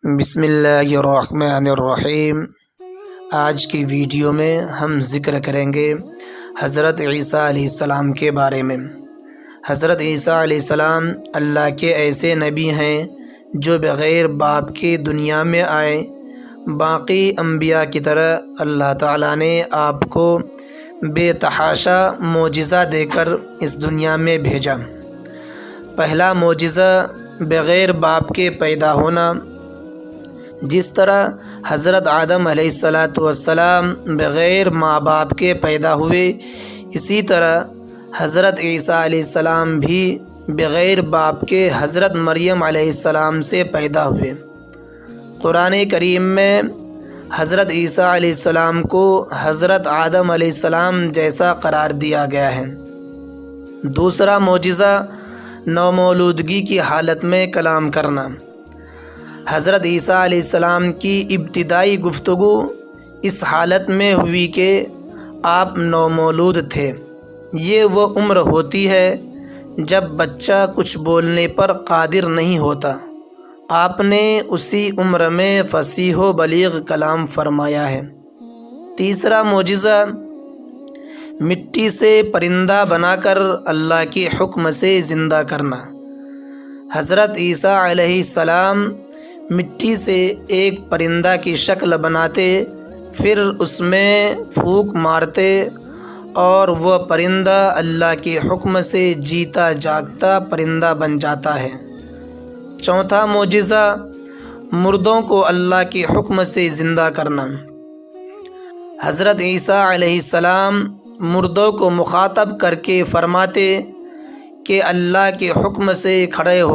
بسم اللہ الرحمن الرحیم۔ آج کی ویڈیو میں ہم ذکر کریں گے حضرت عیسیٰ علیہ السلام کے بارے میں۔ حضرت عیسیٰ علیہ السلام اللہ کے ایسے نبی ہیں جو بغیر باپ کے دنیا میں آئے۔ باقی انبیاء کی طرح اللہ تعالیٰ نے آپ کو بے تحاشا معجزہ دے کر اس دنیا میں بھیجا۔ پہلا معجزہ بغیر باپ کے پیدا ہونا۔ جس طرح حضرت آدم علیہ السلام بغیر ماں باپ کے پیدا ہوئے، اسی طرح حضرت عیسیٰ علیہ السلام بھی بغیر باپ کے حضرت مریم علیہ السلام سے پیدا ہوئے۔ قرآن کریم میں حضرت عیسیٰ علیہ السلام کو حضرت آدم علیہ السلام جیسا قرار دیا گیا ہے۔ دوسرا معجزہ نومولودگی کی حالت میں کلام کرنا۔ حضرت عیسیٰ علیہ السلام کی ابتدائی گفتگو اس حالت میں ہوئی کہ آپ نومولود تھے۔ یہ وہ عمر ہوتی ہے جب بچہ کچھ بولنے پر قادر نہیں ہوتا۔ آپ نے اسی عمر میں فصیح و بلیغ کلام فرمایا ہے۔ تیسرا معجزہ مٹی سے پرندہ بنا کر اللہ کے حکم سے زندہ کرنا۔ حضرت عیسیٰ علیہ السلام مٹی سے ایک پرندہ کی شکل بناتے، پھر اس میں پھونک مارتے اور وہ پرندہ اللہ کے حکم سے جیتا جاگتا پرندہ بن جاتا ہے۔ چوتھا معجزہ مردوں کو اللہ کے حکم سے زندہ کرنا۔ حضرت عیسیٰ علیہ السلام مردوں کو مخاطب کر کے فرماتے کہ اللہ کے حکم سے کھڑے ہو